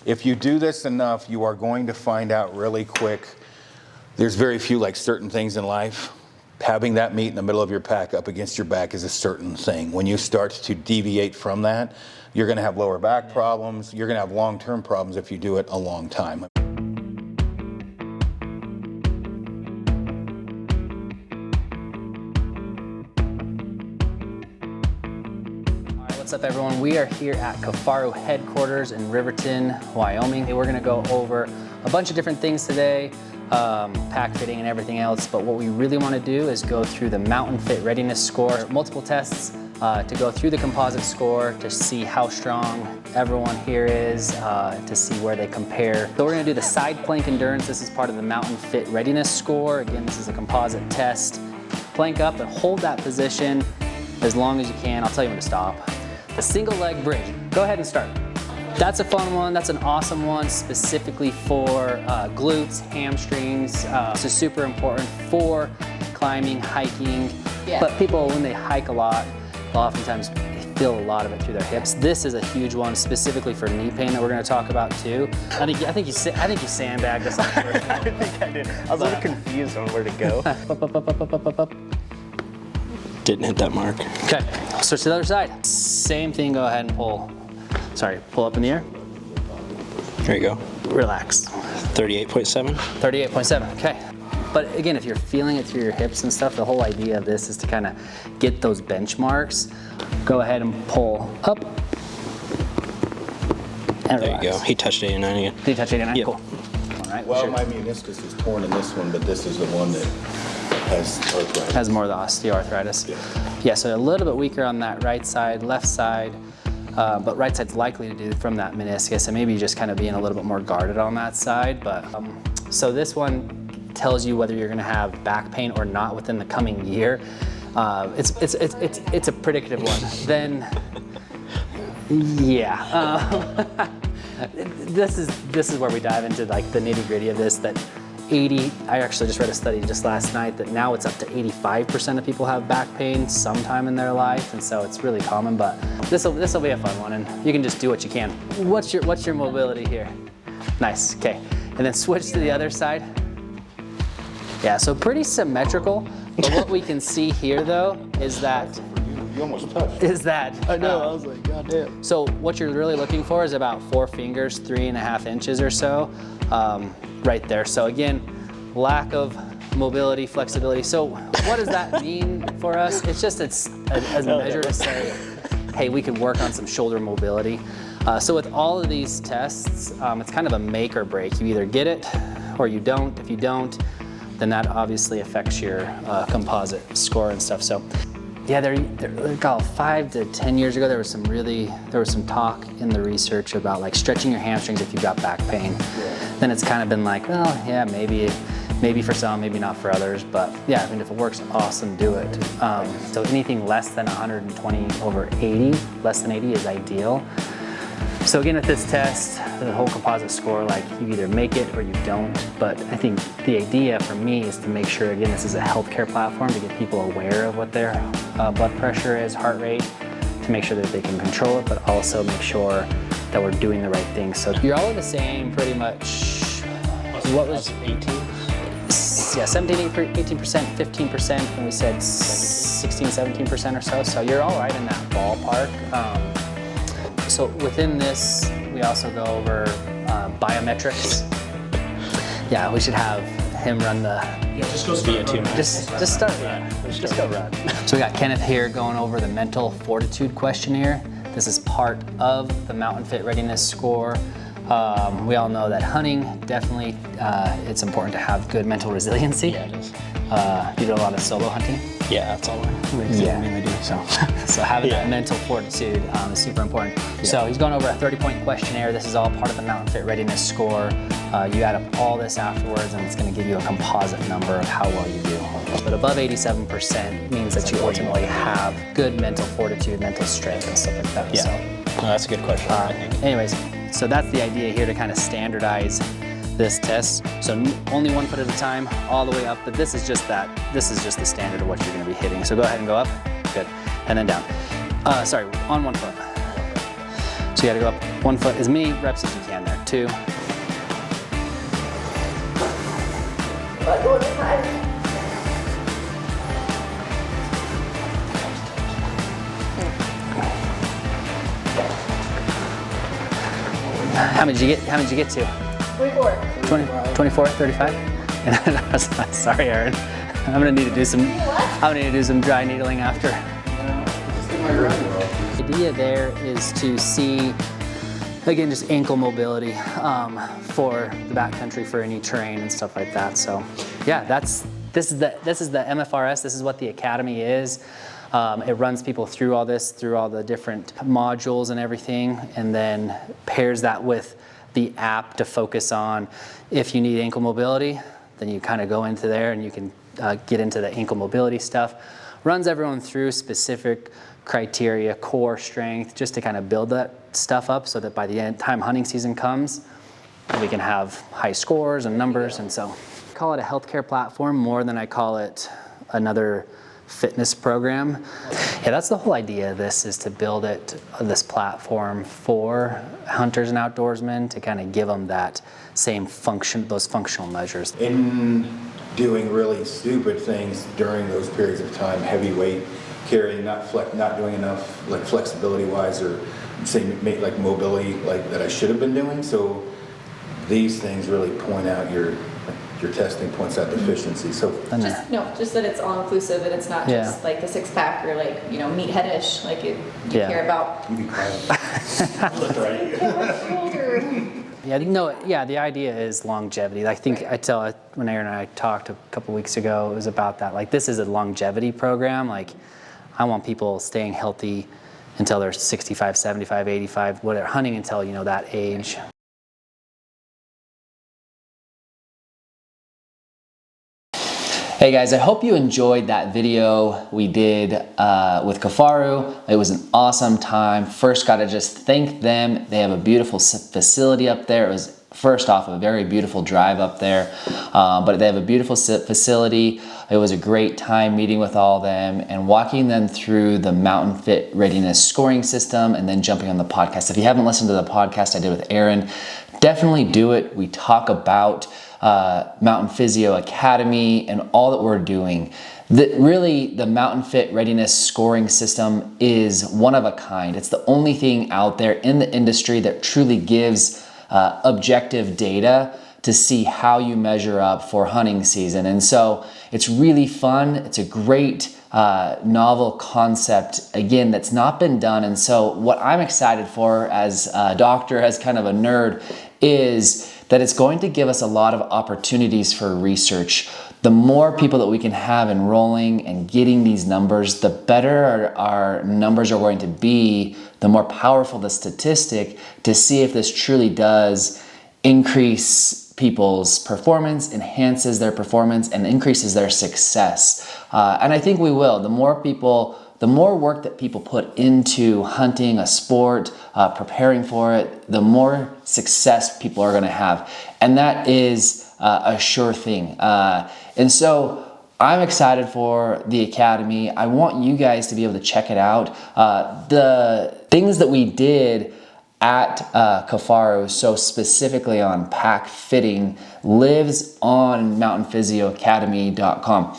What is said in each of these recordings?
If you do this enough, you are going to find out really quick. There's very few like certain things in life. Having that meat in the middle of your pack up against your back is a certain thing. When you start to deviate from that, you're going to have lower back problems. You're going to have long-term problems if you do it a long time. What's up, everyone? We are here at Kifaru headquarters in Riverton, Wyoming. We're going to go over a bunch of different things today, pack fitting and everything else, but what we really want to do is go through the Mountain Fit Readiness score, multiple tests to go through the composite score to see how strong everyone here is, to see where they compare. So we're going to do the side plank endurance. This is part of the Mountain Fit Readiness score. Again, this is a composite test. Plank up and hold that position as long as you can. I'll tell you when to stop. The single leg bridge. Go ahead and start. That's a fun one. That's an awesome one specifically for glutes, hamstrings. This is super important for climbing, hiking. Yeah. But people, when they hike a lot, they'll oftentimes feel a lot of it through their hips. This is a huge one specifically for knee pain that we're going to talk about too. I think you sandbagged us on the first one. I think I did. I was a little confused on where to go. Up. Didn't hit that mark. Okay, switch to the other side. Same thing, go ahead and pull. Sorry, pull up in the air. There you go. Relax. 38.7. 38.7, okay. But again, if you're feeling it through your hips and stuff, the whole idea of this is to kind of get those benchmarks. Go ahead and pull up. And there you go. He touched 89 again. Did he touch 89? Yep. Cool. All right. Well, my meniscus is torn in this one, but this is the one that has arthritis. Has more of the osteoarthritis. Yeah, so a little bit weaker on that right side, left side, but right side's likely to do from that meniscus, and maybe just kind of being a little bit more guarded on that side. But so this one tells you whether you're going to have back pain or not within the coming year. It's a predictive one. Then, yeah, this is where we dive into like the nitty gritty of this. That 80, I actually just read a study just last night that now it's up to 85% of people have back pain sometime in their life, and so it's really common. But this will be a fun one, and you can just do what you can. What's your mobility here? Nice. Okay, and then switch to the other side. Yeah, so pretty symmetrical. But what we can see here though is that You almost touched. I know. I was like, God damn. So what you're really looking for is about 4 fingers, 3.5 inches or so. Right there. So again, lack of mobility, flexibility. So what does that mean for us? It's just a measure to say, hey, we could work on some shoulder mobility. So with all of these tests, it's kind of a make or break. You either get it or you don't. If you don't, then that obviously affects your composite score and stuff. So yeah, they're 5 to 10 years ago, there was some talk in the research about like stretching your hamstrings if you've got back pain. Yeah. Then it's kind of been like, well, yeah, maybe for some, maybe not for others, but yeah, I mean, if it works, awesome, do it. So anything less than 120/80, less than 80 is ideal. So again, at this test, the whole composite score, like you either make it or you don't. But I think the idea for me is to make sure, again, this is a healthcare platform to get people aware of what their blood pressure is, heart rate, to make sure that they can control it, but also make sure that we're doing the right things. So you're all the same, pretty much. What was 18? Yeah, 17, 18%, 15%, and we said 16, 17% or so. So you're all right in that ballpark. So within this, we also go over biometrics. Yeah, we should have him run the. Yeah, just go VO2 max. Just start run. Just go run. So we got Kenneth here going over the mental fortitude questionnaire. This is part of the Mountain Fit Readiness score. We all know that hunting, definitely, it's important to have good mental resiliency. Yeah, it is. You do a lot of solo hunting? Yeah, that's all we mainly do. So having that mental fortitude is super important. Yeah. So he's going over a 30-point questionnaire. This is all part of the Mountain Fit Readiness score. You add up all this afterwards, and it's going to give you a composite number of how well you do. But above 87% means that you ultimately have good mental fortitude, mental strength, and stuff like that. Yeah, So, no, that's a good question, I think. anyways, so that's the idea here, to kind of standardize this test. So only 1 foot at a time, all the way up, but this is just the standard of what you're going to be hitting. So go ahead and go up, good, and then down. Sorry, on 1 foot. So you got to go up 1 foot, as many reps as you can there. too. How many did you get to? 24. 24, 35? And sorry, Aaron. I'm gonna need to do some dry needling after. The idea there is to see, again, just ankle mobility for the backcountry, for any terrain and stuff like that. So, yeah, this is the MFRS. This is what the academy is. It runs people through all this, through all the different modules and everything, and then pairs that with the app to focus on if you need ankle mobility, then you kind of go into there and you can get into the ankle mobility stuff. Runs everyone through specific criteria, core strength, just to kind of build that stuff up so that by the time hunting season comes, we can have high scores and numbers. And so I call it a healthcare platform more than I call it another fitness program. Yeah, that's the whole idea of this, is to build this platform for hunters and outdoorsmen to kind of give them that same function, those functional measures. In doing really stupid things during those periods of time, heavy weight carrying, not doing enough like flexibility wise, or say like mobility like that I should have been doing. So these things really point out your testing points out deficiency. So Just that it's all inclusive and it's not just like the six pack or like, you know, meathead-ish, like you care about. you be quiet. The idea is longevity. I think when Aaron and I talked a couple weeks ago, it was about that. Like, this is a longevity program. Like, I want people staying healthy until they're 65, 75, 85, whatever, hunting until, you know, that age. Hey guys, I hope you enjoyed that video we did with Kifaru. It was an awesome time. First, got to just thank them. They have a beautiful facility up there. It was, first off, a very beautiful drive up there, but they have a beautiful facility. It was a great time meeting with all of them and walking them through the Mountain Fit Readiness scoring system, and then jumping on the podcast. If you haven't listened to the podcast I did with Aaron, definitely do it. We talk about Mountain Physio Academy and all that we're doing. Really, the Mountain Fit Readiness scoring system is one of a kind. It's the only thing out there in the industry that truly gives objective data to see how you measure up for hunting season. And so it's really fun. It's a great novel concept, again, that's not been done. And so what I'm excited for as a doctor, as kind of a nerd, is that it's going to give us a lot of opportunities for research. The more people that we can have enrolling and getting these numbers, the better our numbers are going to be, the more powerful the statistic to see if this truly does increase people's performance, enhances their performance, and increases their success. And I think we will. The more work that people put into hunting a sport, preparing for it, the more success people are going to have. And that is a sure thing. And so I'm excited for the Academy. I want you guys to be able to check it out. The things that we did at Kifaru, so specifically on pack fitting, lives on mountainphysioacademy.com.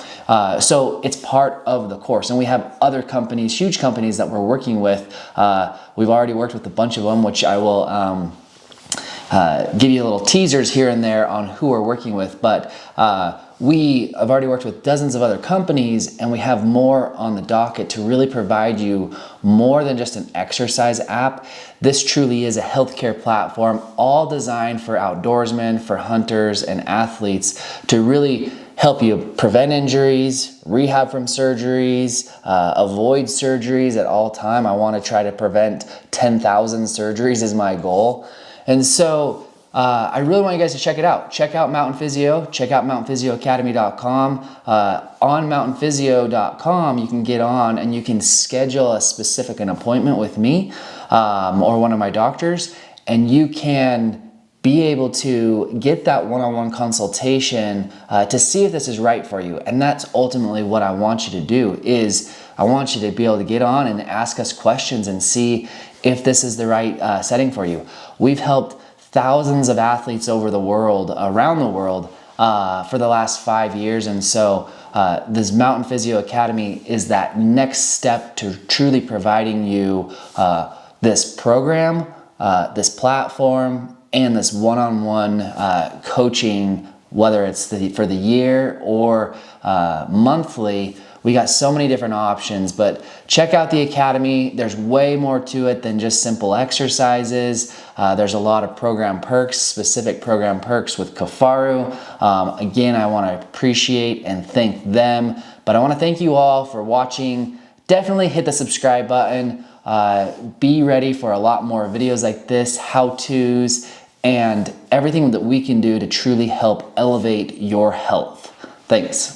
So it's part of the course. And we have other companies, huge companies that we're working with. We've already worked with a bunch of them, which I will give you little teasers here and there on who we're working with. But we have already worked with dozens of other companies, and we have more on the docket to really provide you more than just an exercise app. This truly is a healthcare platform, all designed for outdoorsmen, for hunters and athletes, to really help you prevent injuries, rehab from surgeries, avoid surgeries at all time. I want to try to prevent 10,000 surgeries is my goal. And so I really want you guys to check it out. Check out Mountain Physio. Check out mountainphysioacademy.com. On mountainphysio.com, you can get on and you can schedule an appointment with me or one of my doctors, and you can be able to get that one-on-one consultation to see if this is right for you. And that's ultimately what I want you to do, is I want you to be able to get on and ask us questions and see if this is the right setting for you. We've helped thousands of athletes around the world, for the last 5 years. And so this Mountain Physio Academy is that next step to truly providing you this program, this platform, and this one-on-one coaching, whether it's for the year or monthly. We got so many different options, but check out the Academy. There's way more to it than just simple exercises. There's a lot of program perks, specific program perks with Kifaru. Again, I want to appreciate and thank them, but I want to thank you all for watching. Definitely hit the subscribe button. Be ready for a lot more videos like this, how-tos, and everything that we can do to truly help elevate your health. Thanks.